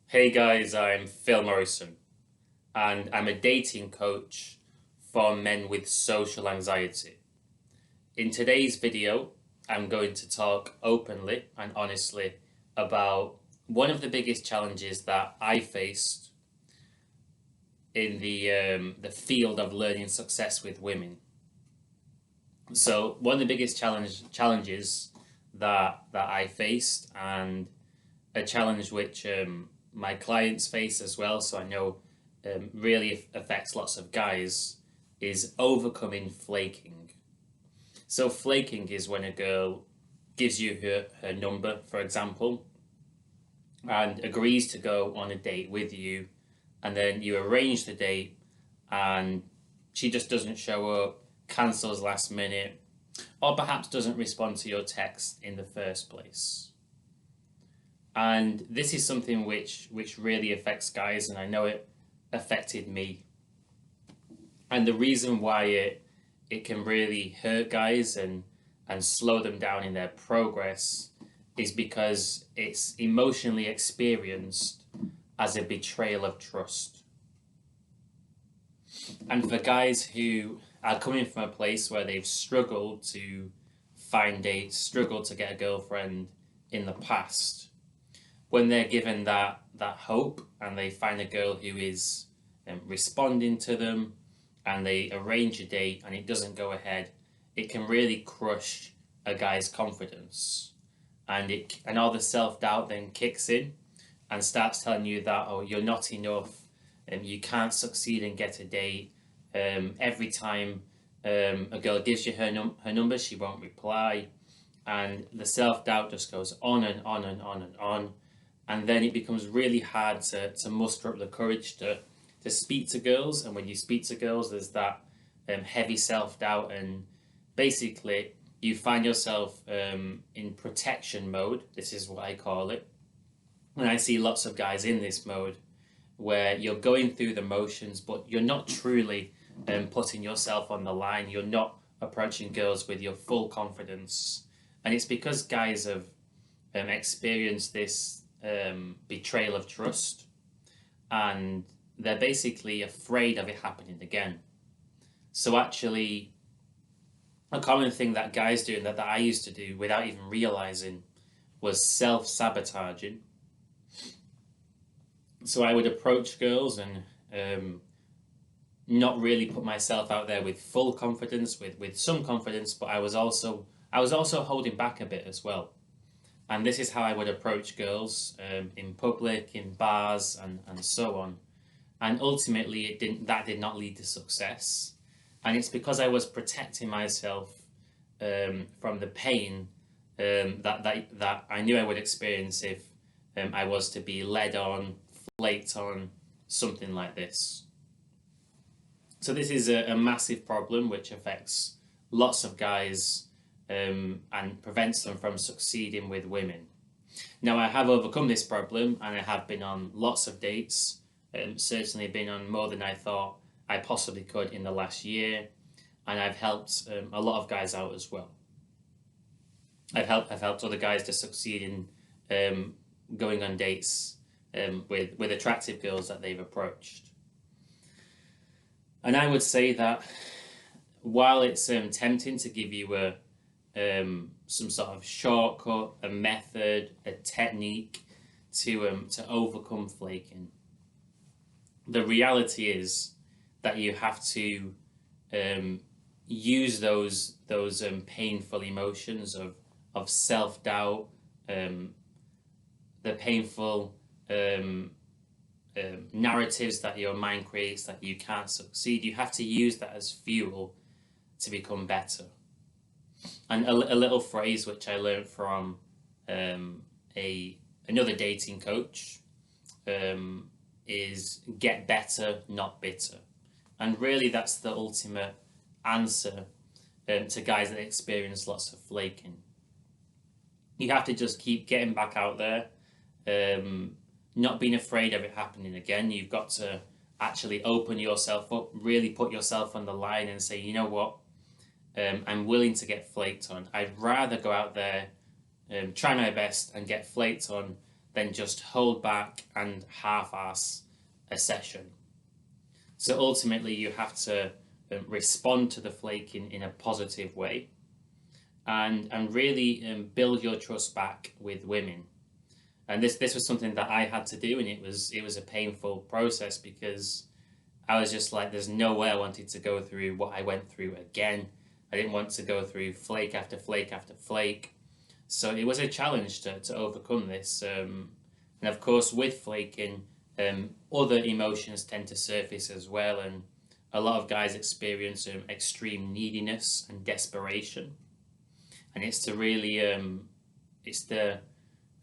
Hey guys, I'm Phil Morrison, and I'm a dating coach for men with social anxiety. In today's video, I'm going to talk openly and honestly about one of the biggest challenges that I faced in the field of learning success with women. So one of the biggest challenges that I faced, and a challenge which my clients face as well, so I know really affects lots of guys, is overcoming flaking. So flaking is when a girl gives you her number, for example, and agrees to go on a date with you, and then you arrange the date, and she just doesn't show up, cancels last minute, or perhaps doesn't respond to your text in the first place. And this is something which really affects guys, and I know it affected me. And the reason why it can really hurt guys and slow them down in their progress is because it's emotionally experienced as a betrayal of trust. And for guys who are coming from a place where they've struggled to find dates, struggled to get a girlfriend in the past, when they're given that hope and they find a girl who is responding to them, and they arrange a date and it doesn't go ahead, it can really crush a guy's confidence, and all the self-doubt then kicks in and starts telling you that, oh, you're not enough, and you can't succeed and get a date. Every time a girl gives you her number, she won't reply, and the self-doubt just goes on and on and on and on. And then it becomes really hard to muster up the courage to speak to girls. And when you speak to girls, there's that heavy self-doubt, and basically you find yourself in protection mode. This is what I call it. And I see lots of guys in this mode where you're going through the motions, but you're not truly putting yourself on the line. You're not approaching girls with your full confidence. And it's because guys have experienced this betrayal of trust, and they're basically afraid of it happening again. So actually, a common thing that guys do, and that I used to do without even realizing, was self-sabotaging. So I would approach girls and not really put myself out there with full confidence, with some confidence, but I was also holding back a bit as well. And this is how I would approach girls in public, in bars, and so on. And ultimately, that did not lead to success. And it's because I was protecting myself from the pain that I knew I would experience if I was to be led on, flaked on, something like this. So this is a massive problem which affects lots of guys and prevents them from succeeding with women. Now, I have overcome this problem, and I have been on lots of dates, certainly been on more than I thought I possibly could in the last year, and I've helped a lot of guys out as well. I've helped other guys to succeed in going on dates with attractive girls that they've approached. And I would say that while it's tempting to give you some sort of shortcut, a method, a technique to overcome flaking, the reality is that you have to use those painful emotions of self-doubt, the painful narratives that your mind creates that you can't succeed. You have to use that as fuel to become better. And a little phrase which I learned from another dating coach is get better, not bitter. And really that's the ultimate answer to guys that experience lots of flaking. You have to just keep getting back out there, not being afraid of it happening again. You've got to actually open yourself up, really put yourself on the line and say, you know what, I'm willing to get flaked on. I'd rather go out there, try my best and get flaked on than just hold back and half-ass a session. So ultimately, you have to respond to the flaking in a positive way, and really build your trust back with women. And this was something that I had to do, and it was a painful process because I was just like, there's no way I wanted to go through what I went through again. I didn't want to go through flake after flake after flake. So it was a challenge to overcome this. And of course, with flaking, other emotions tend to surface as well. And a lot of guys experience extreme neediness and desperation. And it's to really, it's to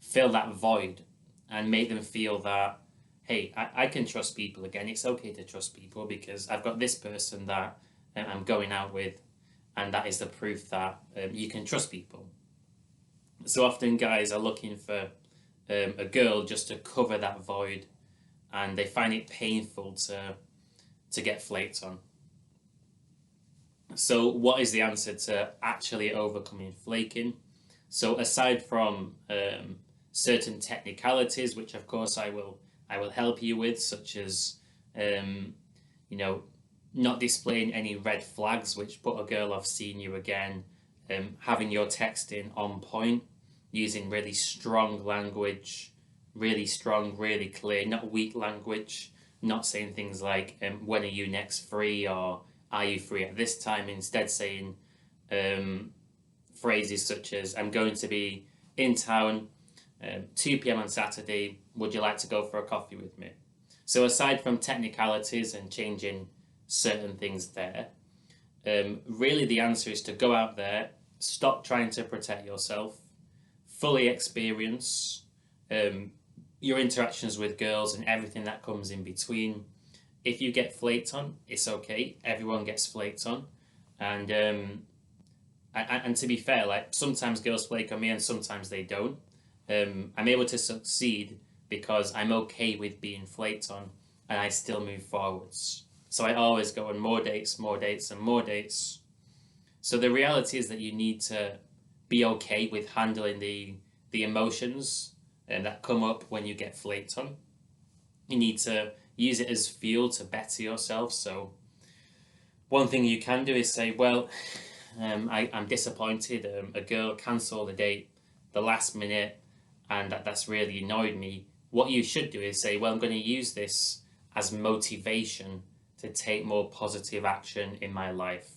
fill that void and make them feel that, hey, I can trust people again. It's okay to trust people because I've got this person that I'm going out with, and that is the proof that you can trust people. So often guys are looking for a girl just to cover that void, and they find it painful to get flaked on. So what is the answer to actually overcoming flaking? So aside from certain technicalities, which of course I will help you with, such as you know, not displaying any red flags which put a girl off seeing you again, having your texting on point, using really strong language, really strong, really clear, not weak language, not saying things like when are you next free, or are you free at this time, instead saying phrases such as I'm going to be in town 2 p.m. on Saturday, would you like to go for a coffee with me? So aside from technicalities and changing certain things there, really the answer is to go out there, stop trying to protect yourself, fully experience your interactions with girls and everything that comes in between. If you get flaked on, it's okay. Everyone gets flaked on. And to be fair, like sometimes girls flake on me and sometimes they don't. I'm able to succeed because I'm okay with being flaked on and I still move forwards. So I always go on more dates, more dates, and more dates. So the reality is that you need to be okay with handling the emotions that come up when you get flaked on. You need to use it as fuel to better yourself. So one thing you can do is say, well, I'm disappointed. A girl cancelled a date the last minute, and that's really annoyed me. What you should do is say, well, I'm going to use this as motivation to take more positive action in my life.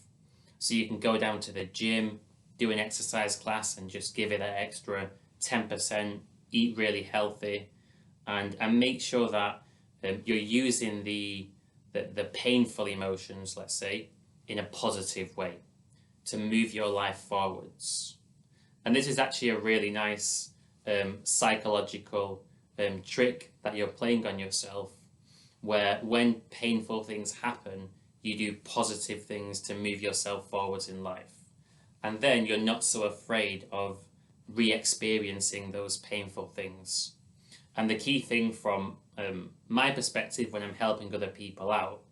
So you can go down to the gym, do an exercise class, and just give it that extra 10%, eat really healthy, and make sure that you're using the painful emotions, let's say, in a positive way to move your life forwards. And this is actually a really nice psychological trick that you're playing on yourself, where when painful things happen, you do positive things to move yourself forwards in life. And then you're not so afraid of re-experiencing those painful things. And the key thing from my perspective when I'm helping other people out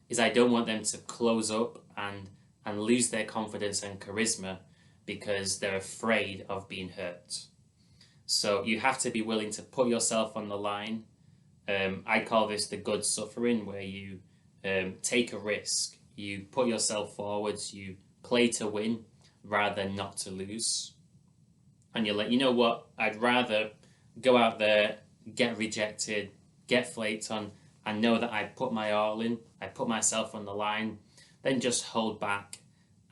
is I don't want them to close up and lose their confidence and charisma because they're afraid of being hurt. So you have to be willing to put yourself on the line. I call this the good suffering, where you take a risk, you put yourself forwards, you play to win rather than not to lose. And you're like, you know what, I'd rather go out there, get rejected, get flaked on, and know that I put my all in, I put myself on the line, then just hold back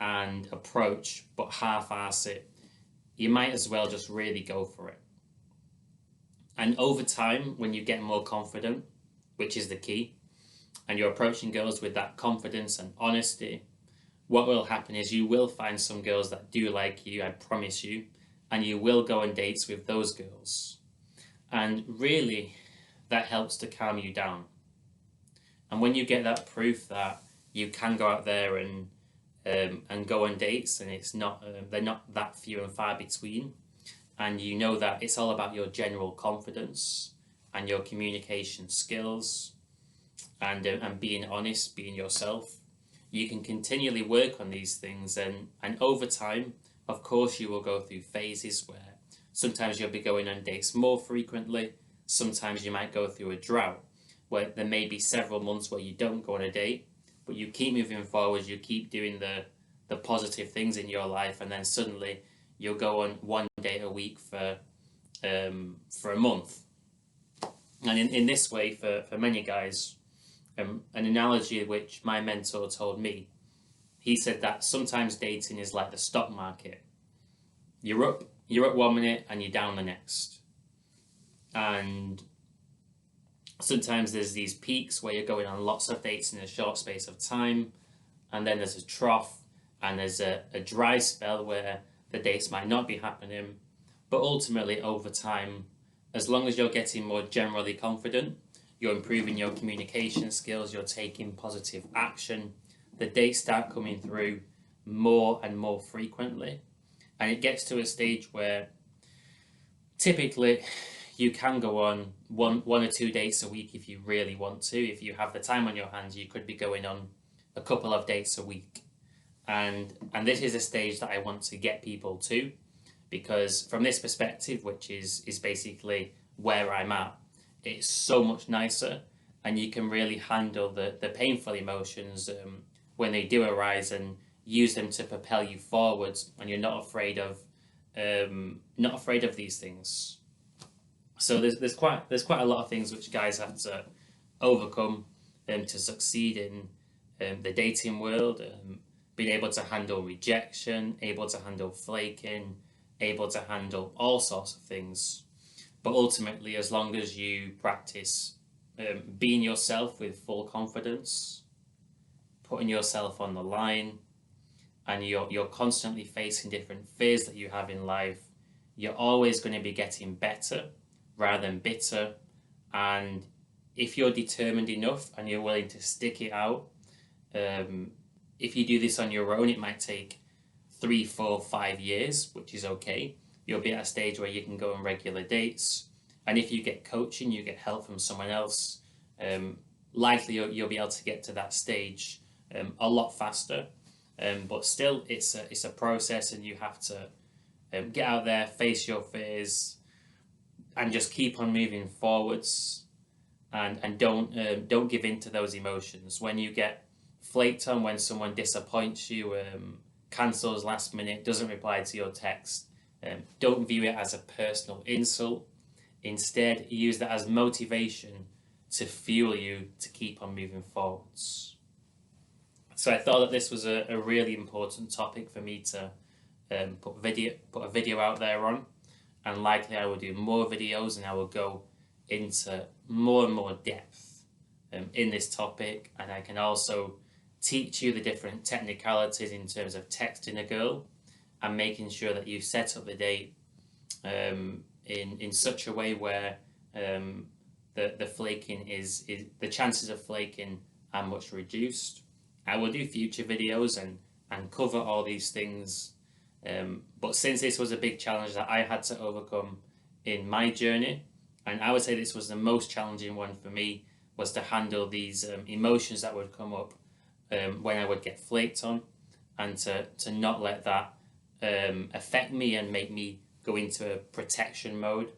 and approach, but half-ass it. You might as well just really go for it. And over time, when you get more confident, which is the key, and you're approaching girls with that confidence and honesty, what will happen is you will find some girls that do like you, I promise you, and you will go on dates with those girls. And really, that helps to calm you down. And when you get that proof that you can go out there and go on dates, and it's not they're not that few and far between, and you know that it's all about your general confidence and your communication skills and being honest, being yourself, you can continually work on these things, and over time, of course, you will go through phases where sometimes you'll be going on dates more frequently, sometimes you might go through a drought where there may be several months where you don't go on a date, but you keep moving forward, you keep doing the positive things in your life, and then suddenly you'll go on one date a week for a month. And in this way, for many guys, an analogy which my mentor told me, he said that sometimes dating is like the stock market. You're up 1 minute and you're down the next. And sometimes there's these peaks where you're going on lots of dates in a short space of time, and then there's a trough, and there's a dry spell where the dates might not be happening. But ultimately, over time, as long as you're getting more generally confident, you're improving your communication skills, you're taking positive action, the dates start coming through more and more frequently. And it gets to a stage where typically you can go on one or 2 dates a week if you really want to. If you have the time on your hands, you could be going on a couple of dates a week. And this is a stage that I want to get people to, because from this perspective, which is basically where I'm at, it's so much nicer, and you can really handle the painful emotions when they do arise, and use them to propel you forwards, and you're not afraid of these things. So there's quite a lot of things which guys have to overcome to succeed in the dating world. Being able to handle rejection, able to handle flaking, able to handle all sorts of things. But ultimately, as long as you practice being yourself with full confidence, putting yourself on the line, and you're constantly facing different fears that you have in life, you're always going to be getting better rather than bitter. And if you're determined enough and you're willing to stick it out, if you do this on your own, it might take 3, 4, 5 years, which is okay. You'll be at a stage where you can go on regular dates. And if you get coaching, you get help from someone else, likely you'll be able to get to that stage a lot faster. But still, it's a process, and you have to get out there, face your fears, and just keep on moving forwards, and don't give in to those emotions. When you get flaked on, when someone disappoints you, cancels last minute, doesn't reply to your text, don't view it as a personal insult. Instead, use that as motivation to fuel you to keep on moving forwards. So I thought that this was a really important topic for me to put a video out there on, and likely I will do more videos, and I will go into more and more depth in this topic, and I can also teach you the different technicalities in terms of texting a girl and making sure that you set up the date in such a way where the flaking is the chances of flaking are much reduced. I will do future videos and cover all these things, but since this was a big challenge that I had to overcome in my journey, and I would say this was the most challenging one for me, was to handle these emotions that would come up when I would get flaked on, and to not let that affect me and make me go into a protection mode.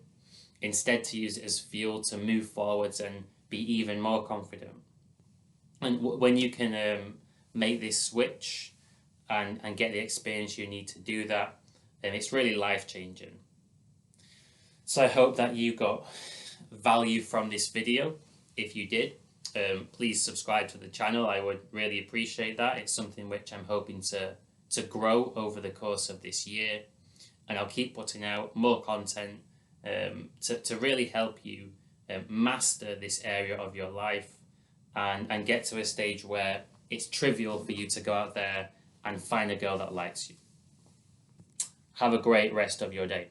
Instead, to use it as fuel to move forwards and be even more confident. And when you can make this switch and get the experience you need to do that, then it's really life-changing. So I hope that you got value from this video. If you did, please subscribe to the channel. I would really appreciate that. It's something which I'm hoping to grow over the course of this year, and I'll keep putting out more content to really help you master this area of your life, and get to a stage where it's trivial for you to go out there and find a girl that likes you. Have a great rest of your day.